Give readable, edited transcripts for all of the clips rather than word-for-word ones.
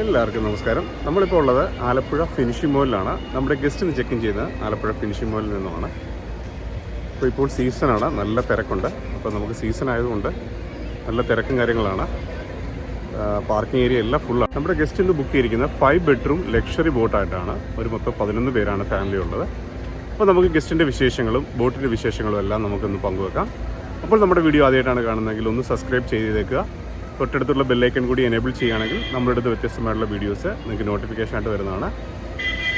എല്ലാവർക്കും നമസ്കാരം. നമ്മളിപ്പോൾ ഉള്ളത് ആലപ്പുഴ ഫിനിഷിംഗ് മോളിലാണ്. നമ്മുടെ ഗസ്റ്റിന് ചെക്ക് ഇൻ ചെയ്യുന്നത് ആലപ്പുഴ ഫിനിഷിംഗ് മോളിൽ നിന്നുമാണ്. അപ്പോൾ ഇപ്പോൾ സീസണാണ്, നല്ല തിരക്കുണ്ട്. അപ്പോൾ നമുക്ക് സീസൺ ആയതുകൊണ്ട് നല്ല തിരക്കും കാര്യങ്ങളാണ്. പാർക്കിംഗ് ഏരിയ എല്ലാം ഫുള്ളാണ്. നമ്മുടെ ഗസ്റ്റ് ഇന്ന് ബുക്ക് ചെയ്തിരിക്കുന്നത് 5 ബെഡ്റൂം ലക്ഷറി ബോട്ടായിട്ടാണ്. ഒരു മൊത്തം 11 പേരാണ് ഫാമിലി ഉള്ളത്. അപ്പോൾ നമുക്ക് ഗസ്റ്റിൻ്റെ വിശേഷങ്ങളും ബോട്ടിൻ്റെ വിശേഷങ്ങളും എല്ലാം നമുക്കൊന്ന് പങ്കുവെക്കാം. അപ്പോൾ നമ്മുടെ വീഡിയോ ആദ്യമായിട്ടാണ് കാണുന്നതെങ്കിൽ ഒന്ന് സബ്സ്ക്രൈബ് ചെയ്തേക്കുക. തൊട്ടടുത്തുള്ള ബെല്ലൈക്കൺ കൂടി എനേബിൾ ചെയ്യുകയാണെങ്കിൽ നമ്മുടെ അടുത്ത് വ്യത്യസ്തമായിട്ടുള്ള വീഡിയോസ് നിങ്ങൾക്ക് നോട്ടിഫിക്കേഷൻ ആയിട്ട് വരുന്നതാണ്.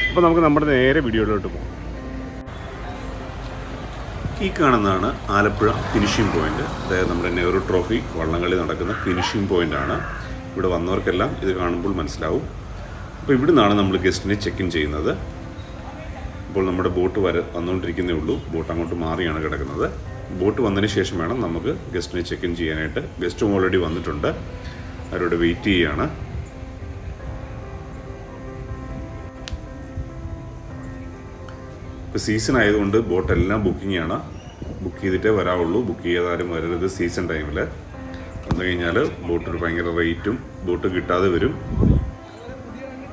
അപ്പോൾ നമുക്ക് നമ്മുടെ നേരെ വീഡിയോയിലോട്ട് പോകാം. ഈ കാണുന്നതാണ് ആലപ്പുഴ ഫിനിഷിംഗ് പോയിൻ്റ്. അതായത് നമ്മുടെ നെഹ്റു ട്രോഫി വള്ളംകളി നടക്കുന്ന ഫിനിഷിംഗ് പോയിൻ്റാണ്. ഇവിടെ വന്നവർക്കെല്ലാം ഇത് കാണുമ്പോൾ മനസ്സിലാവും. അപ്പോൾ ഇവിടെ നിന്നാണ് നമ്മൾ ഗസ്റ്റിനെ ചെക്ക് ഇൻ ചെയ്യുന്നത്. ഇപ്പോൾ നമ്മുടെ ബോട്ട് വന്നുകൊണ്ടിരിക്കുന്നേ ഉള്ളൂ. ബോട്ട് അങ്ങോട്ട് മാറിയാണ് കിടക്കുന്നത്. ബോട്ട് വന്നതിന് ശേഷം വേണം നമുക്ക് ഗസ്റ്റിനെ ചെക്ക് ഇൻ ചെയ്യാനായിട്ട്. ഗസ്റ്റും ഓൾറെഡി വന്നിട്ടുണ്ട്, അവരോട് വെയിറ്റ് ചെയ്യുകയാണ്. ഇപ്പോൾ സീസൺ ആയതുകൊണ്ട് ബോട്ടെല്ലാം ബുക്കിംഗ് ആണ്. ബുക്ക് ചെയ്തിട്ടേ വരാവുള്ളൂ. ബുക്ക് ചെയ്യാതാരും വരരുത് സീസൺ ടൈമിൽ. വന്നു കഴിഞ്ഞാൽ ബോട്ടിന് ഭയങ്കര റേറ്റും ബോട്ട് കിട്ടാതെ വരും.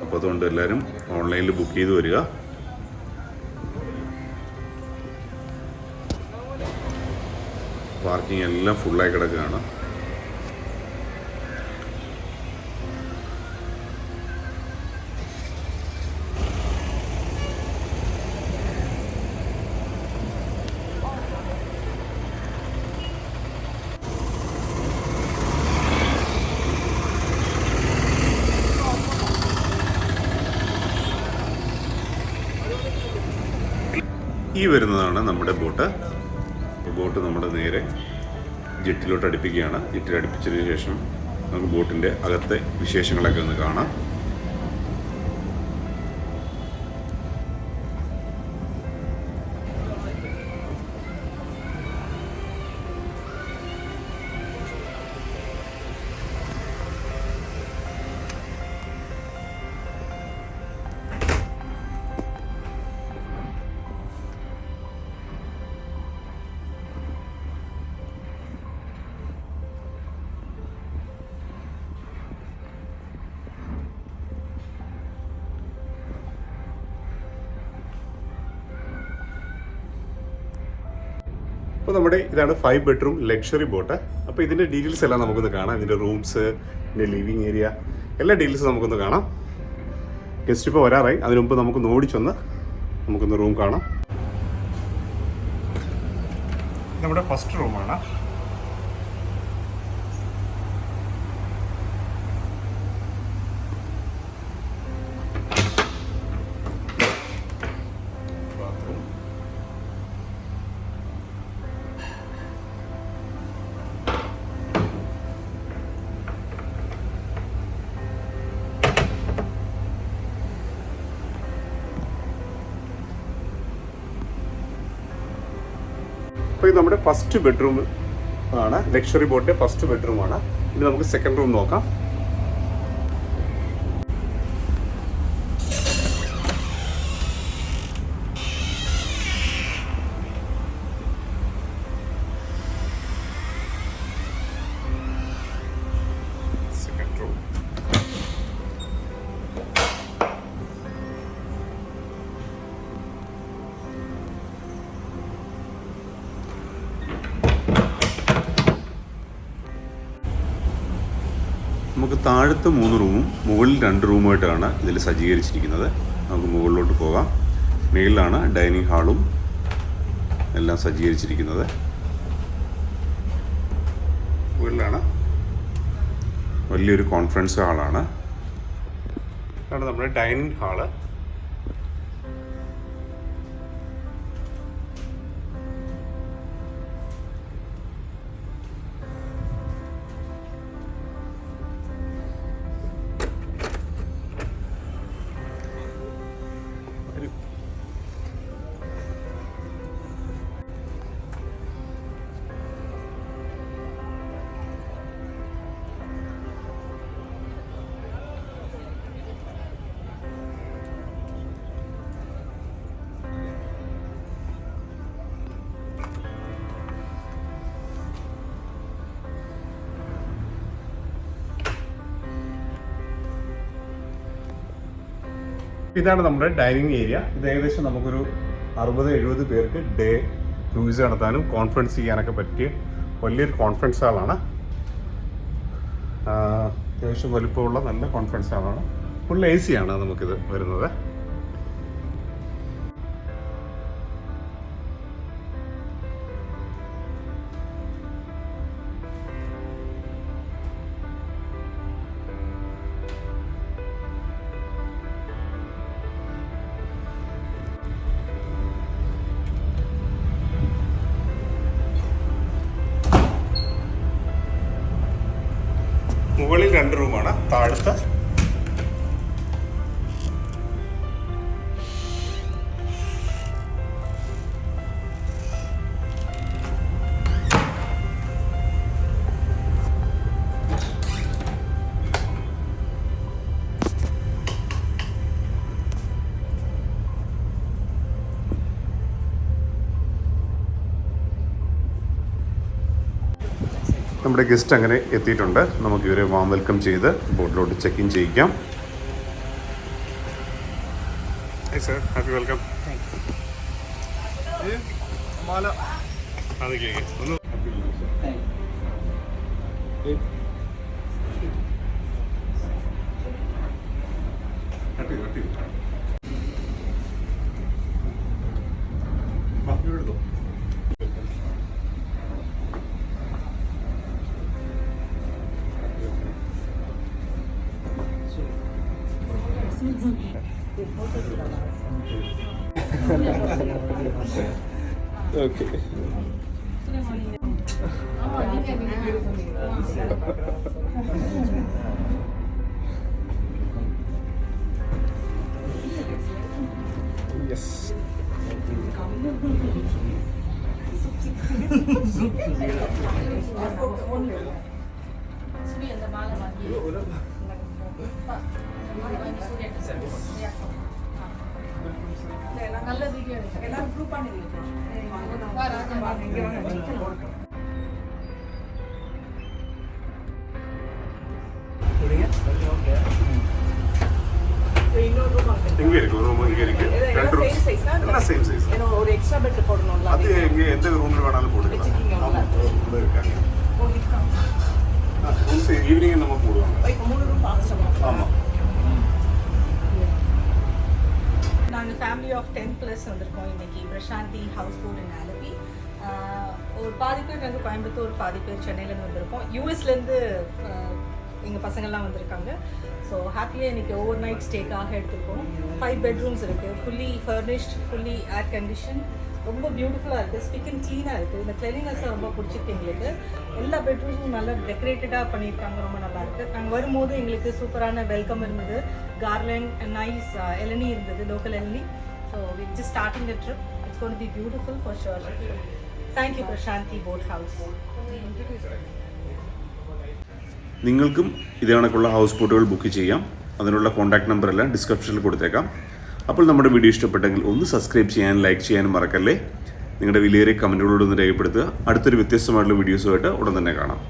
അപ്പോൾ അതുകൊണ്ട് എല്ലാവരും ഓൺലൈനിൽ ബുക്ക് ചെയ്ത് വരിക. പാർക്കിംഗ് എല്ലാം ഫുള്ളായി കിടക്കുകയാണ്. ഈ വരുന്നതാണ് നമ്മുടെ ബോട്ട്. ബോട്ട് നമ്മുടെ നേരെ ജെട്ടിലോട്ട് അടുപ്പിക്കുകയാണ്. ജെട്ടിൽ അടുപ്പിച്ചതിന് ശേഷം നമുക്ക് ബോട്ടിൻ്റെ അകത്തെ വിശേഷങ്ങളൊക്കെ ഒന്ന് കാണാം. അപ്പോൾ നമ്മുടെ ഇതാണ് 5 ബെഡ്റൂം ലക്ഷറി ബോട്ട്. അപ്പോൾ ഇതിൻ്റെ ഡീറ്റെയിൽസ് എല്ലാം നമുക്കൊന്ന് കാണാം. ഇതിൻ്റെ റൂംസ്, ഇതിൻ്റെ ലിവിങ് ഏരിയ, എല്ലാ ഡീറ്റെയിൽസും നമുക്കൊന്ന് കാണാം. ഗസ്റ്റ് ഇപ്പോൾ വരാറായി. അതിനു മുമ്പ് നമുക്കൊന്ന് ഓടിച്ചൊന്ന് നമുക്കൊന്ന് റൂം കാണാം. നമ്മുടെ ഫസ്റ്റ് റൂമാണ്. അപ്പോൾ ഇത് നമ്മുടെ ഫസ്റ്റ് ബെഡ്റൂം ആണ്. ലക്ഷറി ബോട്ടിൻ്റെ ഫസ്റ്റ് ബെഡ്റൂമാണ്. ഇനി നമുക്ക് സെക്കൻഡ് റൂം നോക്കാം. Second room. നമുക്ക് താഴത്തെ 3 റൂമും മുകളിൽ 2 റൂമായിട്ടാണ് ഇതിൽ സജ്ജീകരിച്ചിരിക്കുന്നത്. നമുക്ക് മുകളിലോട്ട് പോകാം. മുകളിലാണ് ഡൈനിങ് ഹാളും എല്ലാം സജ്ജീകരിച്ചിരിക്കുന്നത്. മുകളിലാണ് വലിയൊരു കോൺഫറൻസ് ഹാളാണ്. അതാണ് നമ്മുടെ ഡൈനിങ് ഹാള്. ഇതാണ് നമ്മുടെ ഡൈനിങ് ഏരിയ. ഇത് ഏകദേശം നമുക്കൊരു 60-70 പേർക്ക് ഡേ ക്രൂയിസ് നടത്താനും കോൺഫറൻസ് ചെയ്യാനൊക്കെ പറ്റിയ വലിയൊരു കോൺഫറൻസ് ഹാളാണ്. അത്യാവശ്യം വലിപ്പമുള്ള നല്ല കോൺഫറൻസ് ഹാളാണ്. ഫുൾ AC ആണ് നമുക്കിത് വരുന്നത്. മുകളിൽ 2 റൂമാണ്, താഴത്ത് നമ്മുടെ ഗസ്റ്റ് അങ്ങനെ എത്തിയിട്ടുണ്ട്. നമുക്ക് ഇവരെ വാം വെൽക്കം ചെയ്ത് ബോട്ടിലോട്ട് ചെക്ക് ഇൻ ചെയ്യിക്കാം. Hi sir, happy welcome. ഒന്ന് എടുത്തോ. Okay. Yes. நல்ல வீடியோ எல்லாரும் ப்ரூவ் பண்ணிருக்கோம். இங்க இருக்கு ரூம், இங்க இருக்கு 2 ரூம் எல்லாம் சேம் சைஸ். ஒரு எக்ஸ்ட்ரா பெட் போடணும்ல, அது எங்க எந்த ரூம்ல வேணாலும் போட்டுக்கலாம். ஆமா, உள்ள இருக்காங்க. ஈவினிங் நம்ம போடுவாங்க. இப்போ 3 ரூம் பாஸ்டமா. ஆமா. நாங்கள் ஃபேமிலி ஆஃப் 10+ வந்திருக்கோம் இன்னைக்கு பிரசாந்தி ஹவுஸ் போட் இன் ஆலப்பி. ஒரு பாதி பேர் நாங்கள் கோயம்புத்தூர், பாதி பேர் சென்னையிலேருந்து வந்திருக்கோம். யூஎஸ்லேருந்து எங்கள் பசங்கள்லாம் வந்திருக்காங்க. ஸோ ஹாப்பியாக இன்றைக்கி ஓவர் நைட் ஸ்டேக்காக எடுத்திருக்கோம். 5 பெட்ரூம்ஸ் இருக்குது, fully furnished, fully air condition, ரொம்ப பியூட்டிஃபுல்லாக இருக்குது, ஸ்பிக் அண்ட் க்ளீனாக இருக்குது. இந்த கிளீனஸை ரொம்ப பிடிச்சிருக்கு எங்களுக்கு. எல்லா பெட்ரூம்ஸும் நல்லா டெக்கரேட்டடாக பண்ணியிருக்காங்க, ரொம்ப நல்லாயிருக்கு. நாங்கள் வரும்போது எங்களுக்கு சூப்பரான வெல்கம் இருந்தது. கார்லண்ட், நைஸ் இளநீ இருந்தது, லோக்கல் இளநீ. So we just starting the trip. It's going to be beautiful for sure. Thank you Prashanthi boat house. നിങ്ങൾക്കും ഇതേ കണക്കുള്ള ഹൗസ് ബോട്ടുകൾ ബുക്ക് ചെയ്യാം. അതിനുള്ള കോൺടാക്ട് നമ്പറെല്ലാം ഡിസ്ക്രിപ്ഷനിൽ കൊടുത്തേക്കാം. അപ്പോൾ നമ്മുടെ വീഡിയോ ഇഷ്ടപ്പെട്ടെങ്കിൽ ഒന്ന് സബ്സ്ക്രൈബ് ചെയ്യാനും ലൈക്ക് ചെയ്യാനും മറക്കല്ലേ. നിങ്ങളുടെ വിലയേറിയ കമൻറ്റുകളോടൊന്ന് രേഖപ്പെടുത്തുക. അടുത്തൊരു വ്യത്യസ്തമായിട്ടുള്ള വീഡിയോസുമായിട്ട് ഉടൻ തന്നെ കാണാം.